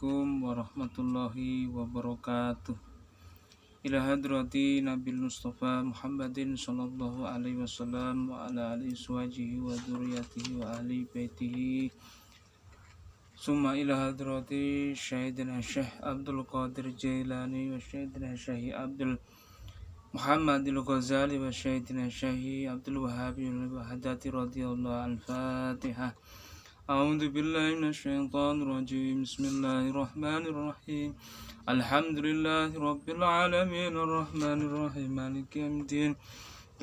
Assalamualaikum warahmatullahi wabarakatuh. Ila hadrati Nabil Mustafa Muhammadin sallallahu alaihi wasallam wa ala alihi suwajihi wa dzurriyyatihi wa ahli baitihi. Summa ila hadrati Sayyidina Syekh Abdul Qadir Jailani wa Sayyidina Syekh Abdul Muhammadil Ghazali wa Sayyidina Syekh Abdul Wahhabi al-Wahdati radhiyallahu al-Fatihah. A'udzu billahi minasyaitonir rajim. Bismillahirrahmanirrahim. Alhamdulillahi rabbil alamin arrahmanir rahim maliki yaumiddin.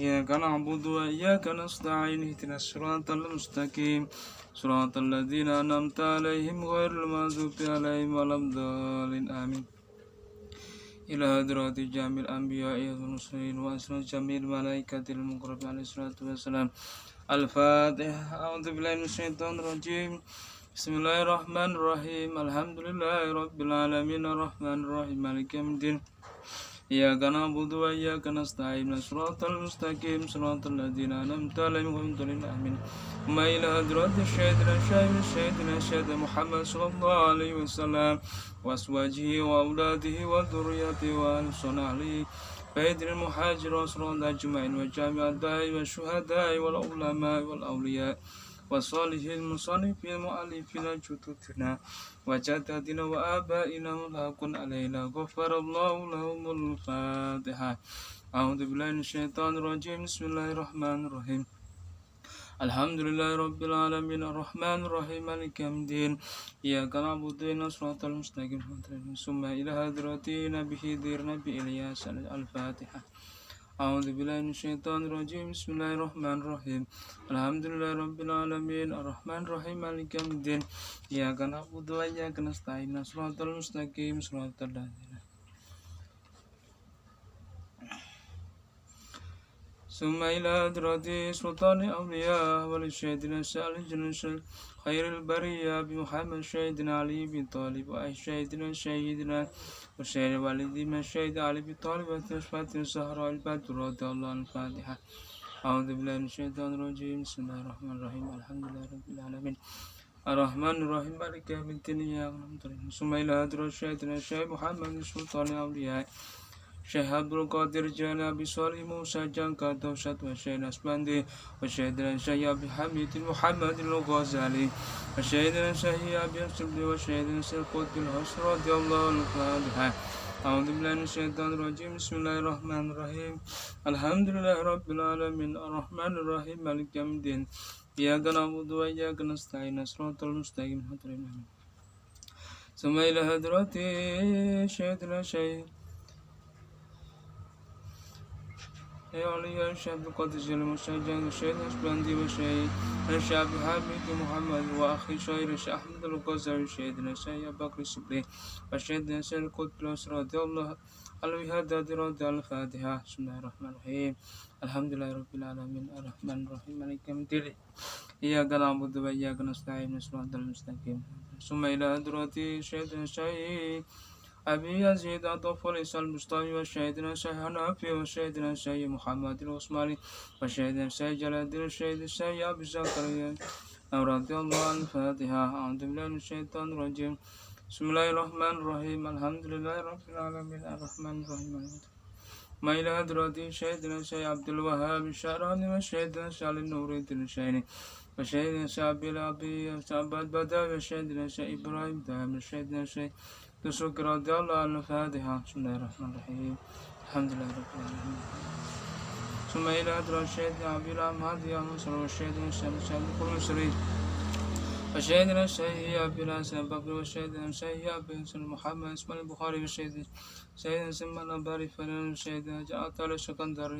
Iyyaka na'budu wa iyyaka nasta'in ihdinas siratal mustaqim. Siratal ladzina an'amta 'alaihim ghairil maghdubi 'alaihim waladdallin. Amin. Ila hadrati jamil anbiya'i wal mursalin wa asra jamil malaikatil muqarrabin alaihi salatu wassalam. Al-Fatihah. A'udzu billahi minasyaitonir rajim. Bismillahirrahmanirrahim. Alhamdulillahi rabbil alamin arrahmanir rahim maliki yaumiddin. Iyyaka na'budu wa iyyaka nasta'in shiratal mustaqim shiratal ladzina an'amta 'alaihim ghairil maghdubi 'alaihim. Ma ila hadrati sayyidina Muhammad sallallahu alaihi wasallam wa azwajihi wa auladihi wa dzurriyyatihi wa ahli بيد المهاجر وصل أجمعين وجامع الداعي والشهداء والعلماء والأولياء وصالح المصنفين المؤلفين جدودنا وجداتنا وآبائنا ملاك علينا غفر الله لهم. الفاتحة. أعوذ بالله من الشيطان الرجيم. بسم الله الرحمن الرحيم. Alhamdulillahi rabbil alamin arrahmanir rahim maliki yaumiddin. Iyyaka na'budu wa iyyaka siratal mustaqim. Summa ila hadrati nabiyyi dir nabi Ilyas. Al-Fatihah. A'udzu billahi minasyaitonir rajim. Bismillahirrahmanirrahim. Alhamdulillahi rabbil alamin arrahmanir rahim maliki yaumiddin. Iyyaka na'budu wa iyyaka nasta'in siratal mustaqim siratal ladzina. ثم إلى حضرة سلطان الأولياء وللشهيدنا سالم خير البرية بمحمد شهيدنا علي بن طالب وشهيدنا وشهيد والدنا شهيد علي بن طالب وشفاعة الزهراء البدر رضي الله عنه. الفاتحة. أعوذ بالله من الشيطان الرجيم. بسم الله الرحمن الرحيم. الحمد لله رب العالمين الرحمن الرحيم مالك يوم الدين. ثم إلى حضرة شهيدنا الشيخ محمد سلطان الأولياء Syekh Abdul Qadir Jilani Abi Shalih Musa Jangka Tawsat wa Syekh Nasbandi wa Syekh Syekh Abi Hamid Muhammadil Ghazali wa Syekh Syekh Abi Abdullah wa Syekh Syekh Qutbil Hasr radhiyallahu anhu. A'udzu billahi minasyaitonir rajim. Bismillahirrahmanirrahim. Alhamdulillahi rabbil alamin arrahmanir rahim maliki yaumiddin. Iyyaka na'budu wa iyyaka nasta'in shiratal mustaqim. Summa ila hadrati Syekhina Syekh علي الشيخ القدس المسجل الشيخ الاسبندي والشيخ الشعب حامد محمد واخي شاعر الشيخ احمد الغزالي سيدنا الشيخ بكر الصديق وسيدنا الشيخ القدس رضي الله الوهداد رضي الفاتحة. بسم الله الرحمن الرحيم. الحمد لله رب العالمين الرحمن الرحيم مالك يوم الدين. إياك نعبد وإياك نستعين صراط المستقيم. ثم إلى حضرة سيدنا الشيخ أبي يزيد الطفل المستوي وشهدنا الشيخ حنفي وشهدنا الشيخ محمد العثماني وشهدنا الشيخ جلال الدين الشهيد الشيخ أبي زكريا رضي الله عنه. الفاتحة. أعوذ بالله من الشيطان الرجيم. بسم الله الرحمن الرحيم. الحمد لله رب العالمين الرحمن الرحيم. ما إلى حضرة شهدنا الشيخ عبد الوهاب الشعراني وشهدنا الشيخ نور الدين الشيخ وشهدنا الشيخ أبي سعبد بدوي وشهدنا الشيخ إبراهيم دام وشهدنا الشيخ تسوق رضي الله عنه. الفاتحة. بسم الله الرحمن الرحيم. الحمد لله رب العالمين. ثم إلى حضرة الشيخ عبد الرحمن هادي المنصور وشهدنا الشيخ كل مسرين وشهدنا الشيخ أبي الحسن بكر وشهدنا الشيخ أبي حسن محمد اسماعيل البخاري وشهدنا سلمان الباري فلان وشهدنا جاءت على الشكندر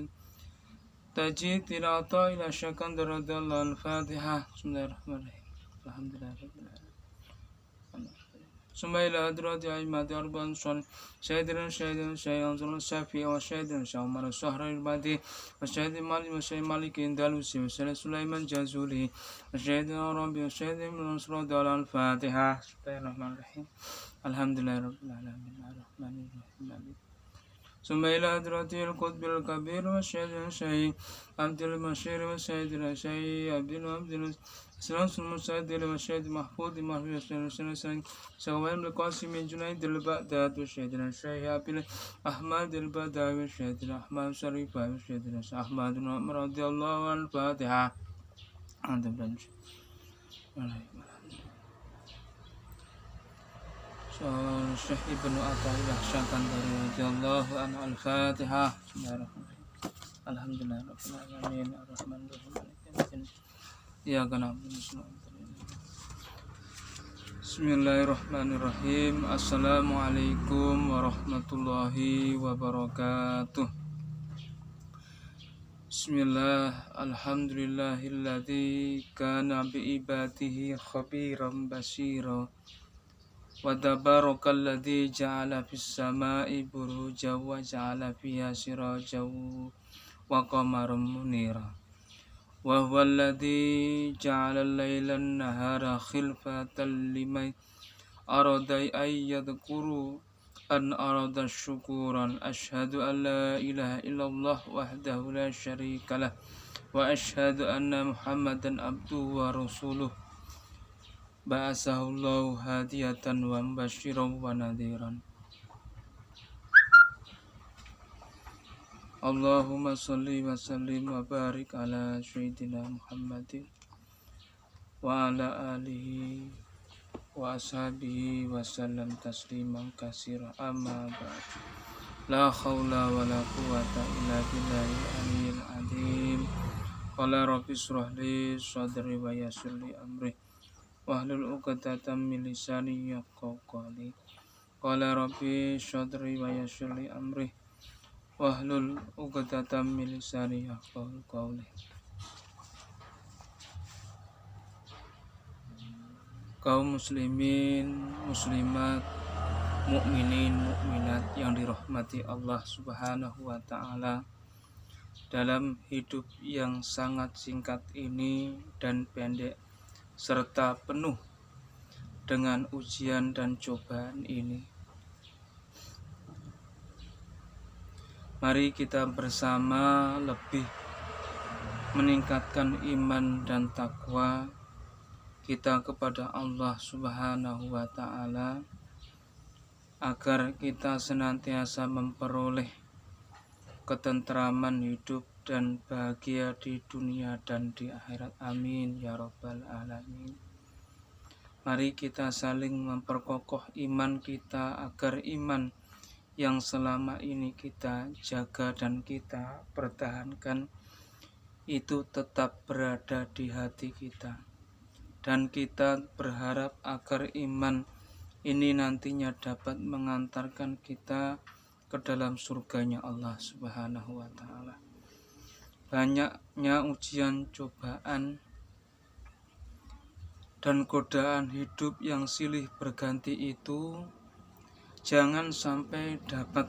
تجيد إلى عطاء إلى الشكندر رضي الله عنه. الفاتحة. بسم الله الرحمن الرحيم. الحمد لله رب العالمين. ثم إلى حضرة أئمة أربعة سيدنا الشيخ أنزل الشافعي وسيدنا الشيخ عمر الشهري البادي وسيدنا مالك وسيدنا مالك الأندلسي وسيدنا سليمان الجازولي وسيدنا ربي وسيدنا من نصر الله. الفاتحة. بسم الله الرحمن الرحيم. الحمد لله رب العالمين الرحمن الرحيم ثم إلى حضرة القطب الكبير والشهيد الشهيد عبد المشير والشهيد الشهيد عبد السلام المسعد والشهيد محفوظ محفوظ الشهيد سوين القاسم جنيد البغداد والشهيد الشهيد عبد أحمد البدوي والشهيد أحمد شريف والشهيد أحمد بن عمر رضي الله عنه. الفاتحة. Syekh Ibnu Athaillah Syakandari radhiyallahu anhu. Al-Fatihah. Alhamdulillahirabbil alamin arrahmanir rahim. Iyyaka na'budu wa iyyaka nasta'in. Bismillahirrahmanirrahim. Assalamualaikum warahmatullahi wabarakatuh. Bismillah. Alhamdulillahilladzi kana bi ibadihi khabiran basira. Wa tabarakalladzi ja'ala fis sama'i burujan wa ja'ala fiha sirajan wa qamaran munira. Wa huwa alladzi ja'ala al-laila an-nahara khilfatan liman arada ay yadhkuru an arada syukuran. Asyhadu an la ilaha illallah wahdahu la syarika lah wa asyhadu anna Muhammadan abduhu wa rasuluh. Ba'asahullahu hadiyatan wa mubasyiran wa nadhiran. Allahumma salli wa sallim wa barik ala sayyidina Muhammadin wa ala alihi wa ashabihi wa sallam tasliman katsira. Amma ba'd. La haula wa la quwwata illa billahil aliyyil azim. Qala rabbi shrah li sadri wa yassir li amri wahlul 'uqdatam min lisani yafqahu qawli. Qala rabbi shrah wa yassir li amri wahlul 'uqdatam min lisani yafqahu qawli. Kaum muslimin, muslimat, mukminin, mukminat yang dirahmati Allah Subhanahu wa taala, dalam hidup yang sangat singkat ini dan pendek serta penuh dengan ujian dan cobaan ini, mari kita bersama lebih meningkatkan iman dan takwa kita kepada Allah Subhanahu wa taala, agar kita senantiasa memperoleh ketentraman hidup dan bahagia di dunia dan di akhirat. Amin ya rabbal alamin. Mari kita saling memperkokoh iman kita, agar iman yang selama ini kita jaga dan kita pertahankan itu tetap berada di hati kita, dan kita berharap agar iman ini nantinya dapat mengantarkan kita ke dalam surganya Allah Subhanahu wa taala. Banyaknya ujian, cobaan, dan godaan hidup yang silih berganti itu jangan sampai dapat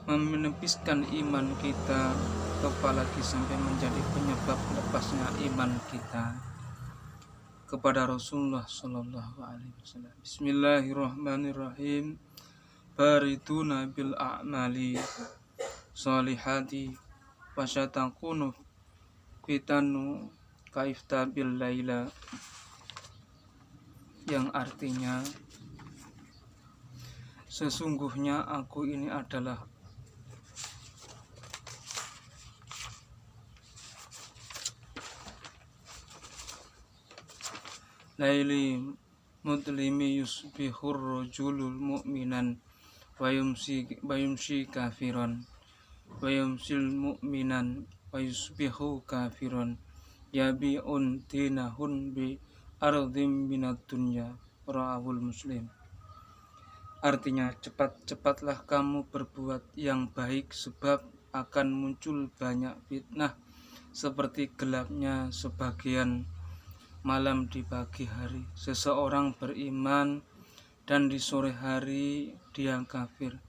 menipiskan iman kita, apalagi sampai menjadi penyebab lepasnya iman kita kepada Rasulullah Sallallahu Alaihi Wasallam. Bismillahirrahmanirrahim. Bariduna bil a'mali salihati wasyatakunu fitanu kaifta bil laila, yang artinya sesungguhnya aku ini adalah laili mudlimi yusbihur rajulul mu'minan wa yumsi kafiran wa yumsil mu'minan wa yusbihu kafiran yabi'un dinahun bi ardim minad dunya. Rawahul Muslim. Artinya, cepat-cepatlah kamu berbuat yang baik, sebab akan muncul banyak fitnah seperti gelapnya sebagian malam di pagi hari. Seseorang beriman dan di sore hari dia kafir.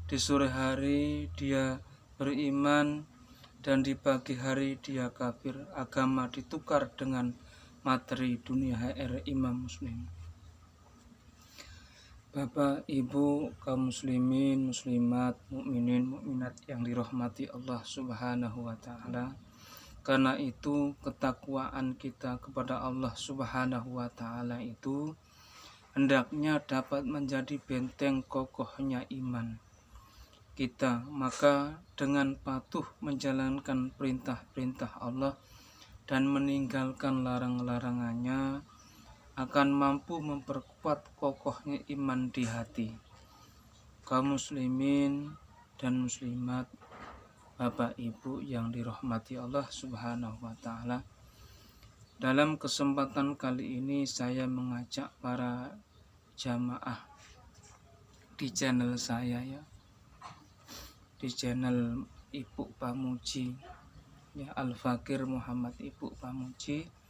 Di sore hari dia beriman dan di pagi hari dia kafir. Agama ditukar dengan materi dunia. HR Imam Muslim. Bapak, Ibu, kaum muslimin, muslimat, mukminin, mukminat yang dirahmati Allah Subhanahu wa taala. Karena itu ketakwaan kita kepada Allah Subhanahu wa taala itu hendaknya dapat menjadi benteng kokohnya iman kita. Maka dengan patuh menjalankan perintah-perintah Allah dan meninggalkan larang-larangannya akan mampu memperkuat kokohnya iman di hati. Kaum muslimin dan muslimat, Bapak Ibu yang dirahmati Allah Subhanahu wa taala. Dalam kesempatan kali ini saya mengajak para jamaah di channel saya ya. Di channel Ibu Pamuji ya, Al-Fakir Muhammad Ibu Pamuji.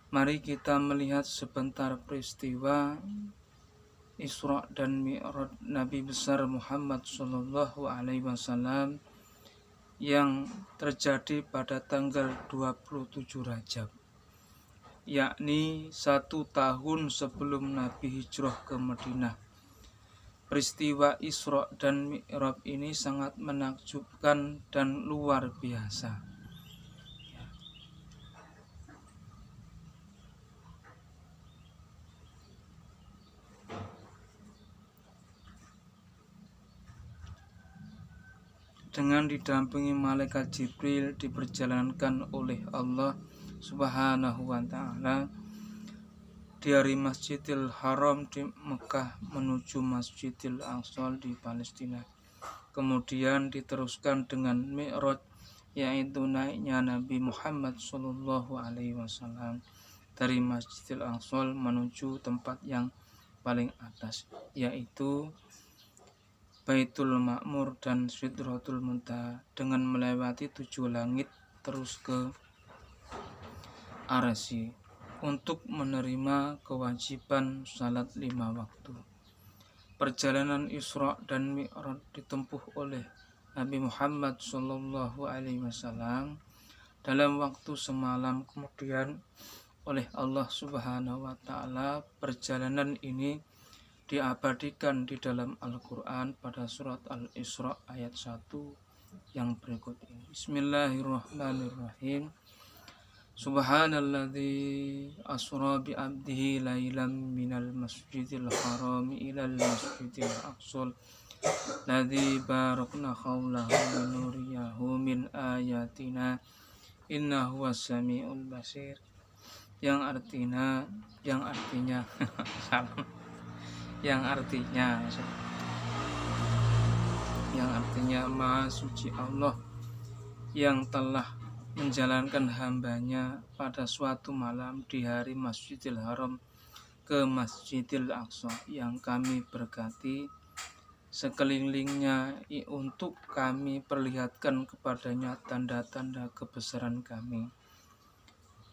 Mari kita melihat sebentar peristiwa Isra dan Mi'raj Nabi besar Muhammad Shallallahu Alaihi Wasallam yang terjadi pada tanggal 27 Rajab, yakni 1 tahun sebelum Nabi hijrah ke Madinah. Peristiwa Isra dan Mi'raj ini sangat menakjubkan dan luar biasa. Dengan didampingi malaikat Jibril diperjalankan oleh Allah Subhanahu wa taala dari Masjidil Haram di Mekah menuju Masjidil Aqsa di Palestina. Kemudian diteruskan dengan Mi'raj, yaitu naiknya Nabi Muhammad Shallallahu Alaihi Wasallam dari Masjidil Aqsa menuju tempat yang paling atas, yaitu Baitul Ma'mur dan Sidratul Muntaha, dengan melewati 7 langit terus ke Arsy untuk menerima kewajiban salat 5 waktu. Perjalanan Isra dan Mi'raj ditempuh oleh Nabi Muhammad Shallallahu Alaihi Wasallam dalam waktu semalam. Kemudian oleh Allah Subhanahu wa taala perjalanan ini diabadikan di dalam Al-Quran pada surat Al-Isra ayat 1 yang berikut ini. Bismillahirrahmanirrahim. Subhanalladzi asra bi abdihi lailan minal masjidil haram ilal masjidil aqsal ladzi barakna haulahu linuriyahu min ayatina innahu was-sami'ul basir. Yang artinya salam. Yang artinya Maha Suci Allah yang telah menjalankan hambanya pada suatu malam di hari Masjidil Haram ke Masjidil Aqsa yang kami berkati sekelilingnya untuk kami perlihatkan kepadanya tanda-tanda kebesaran kami.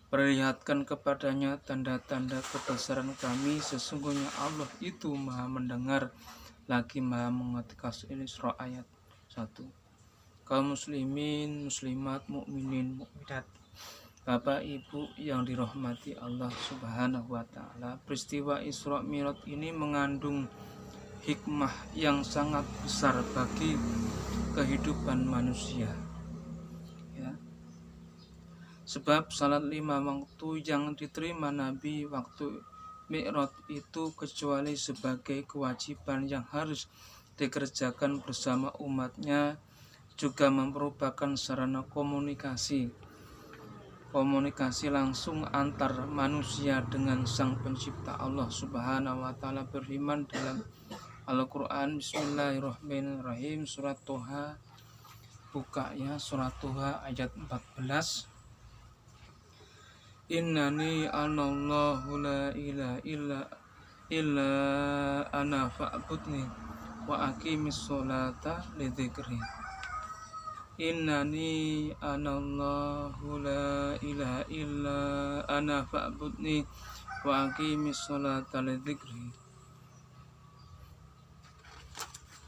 Perlihatkan kepadanya tanda-tanda kebesaran kami, sesungguhnya Allah itu Maha mendengar lagi Maha mengetahui. Isra ayat 1. Kaum muslimin, muslimat, mukminin, mukminat, Bapak Ibu yang dirahmati Allah Subhanahu wa taala, peristiwa Isra Mi'raj ini mengandung hikmah yang sangat besar bagi kehidupan manusia. Sebab salat 5 waktu yang diterima Nabi waktu Mi'raj itu kecuali sebagai kewajiban yang harus dikerjakan bersama umatnya, juga merupakan sarana komunikasi langsung antar manusia dengan Sang Pencipta. Allah Subhanahu wa taala berfirman dalam Al-Quran, Bismillahirrahmanirrahim, surat Toha, buka ya, surat Toha ayat 14. Innani anallahu la ilaha illa ana fa'budni wa aqimis sholata li dzikri. Innani anallahu la ilaha illa ana fa'budni wa aqimis sholata li dzikri.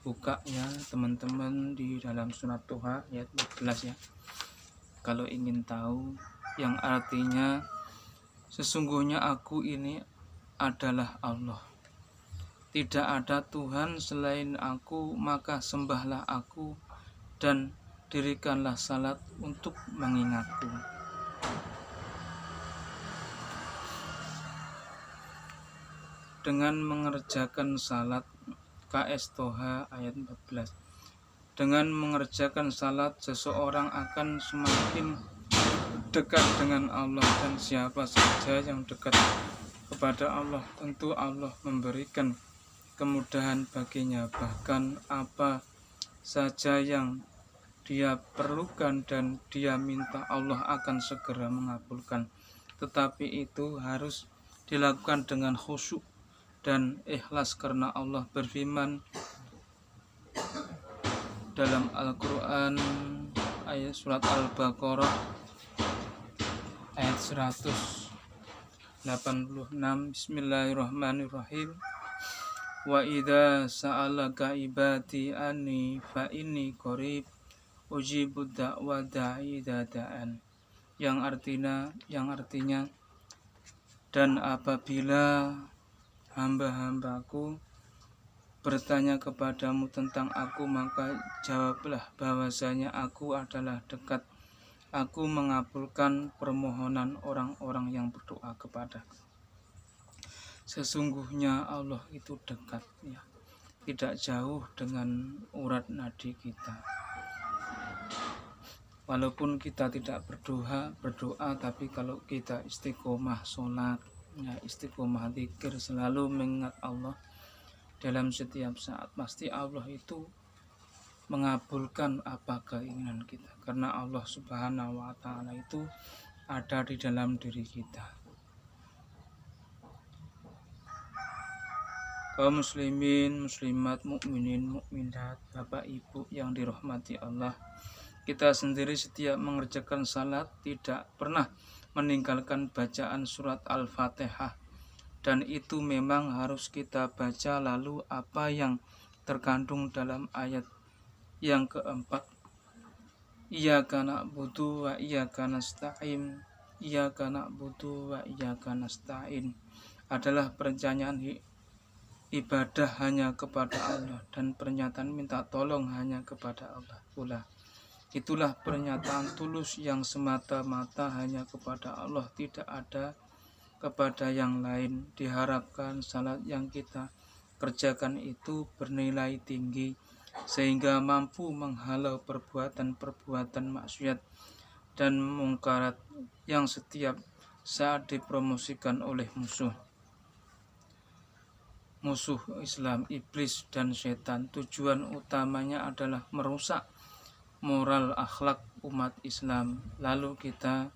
Buka ya teman-teman di dalam surat Toha ayat 14 ya, kalau ingin tahu, yang artinya sesungguhnya aku ini adalah Allah, tidak ada Tuhan selain aku, maka sembahlah aku dan dirikanlah salat untuk mengingatku. Dengan mengerjakan salat, KS Toha ayat 14. Dengan mengerjakan salat, seseorang akan semakin dekat dengan Allah, dan siapa saja yang dekat kepada Allah, tentu Allah memberikan kemudahan baginya. Bahkan apa saja yang dia perlukan dan dia minta, Allah akan segera mengabulkan. Tetapi itu harus dilakukan dengan khusyuk dan ikhlas, karena Allah berfirman dalam Al-Quran ayat surat Al-Baqarah ayat 186. Bismillahirrahmanirrahim. Wa idza sa'alaka ibadi anni fa inni qarib ujibu da'wa da'i dada'an, yang artinya dan apabila hamba-hambaku bertanya kepadamu tentang aku, maka jawablah bahwasanya aku adalah dekat. Aku mengabulkan permohonan orang-orang yang berdoa kepadaku. Sesungguhnya Allah itu dekat, ya, tidak jauh dengan urat nadi kita. Walaupun kita tidak berdoa, tapi kalau kita istiqomah sholat, ya, istiqomah zikir, selalu mengingat Allah dalam setiap saat, pasti Allah itu mengabulkan apa keinginan kita, karena Allah Subhanahu wa Ta'ala itu ada di dalam diri kita. Kaum muslimin, muslimat, mukminin, mukminat, Bapak Ibu yang dirahmati Allah, kita sendiri setiap mengerjakan salat tidak pernah meninggalkan bacaan surat Al-Fatihah, dan itu memang harus kita baca. Lalu apa yang terkandung dalam ayat yang keempat, Iyyaka na'budu wa iyyaka nasta'in, Iyyaka na'budu wa iyyaka nasta'in, adalah perencanaan ibadah hanya kepada Allah, dan pernyataan minta tolong hanya kepada Allah pula. Itulah pernyataan tulus yang semata-mata hanya kepada Allah, tidak ada kepada yang lain. Diharapkan salat yang kita kerjakan itu bernilai tinggi, sehingga mampu menghalau perbuatan-perbuatan maksiat dan mungkarat yang setiap saat dipromosikan oleh musuh Islam, iblis dan setan. Tujuan utamanya adalah merusak moral akhlak umat Islam. Lalu kita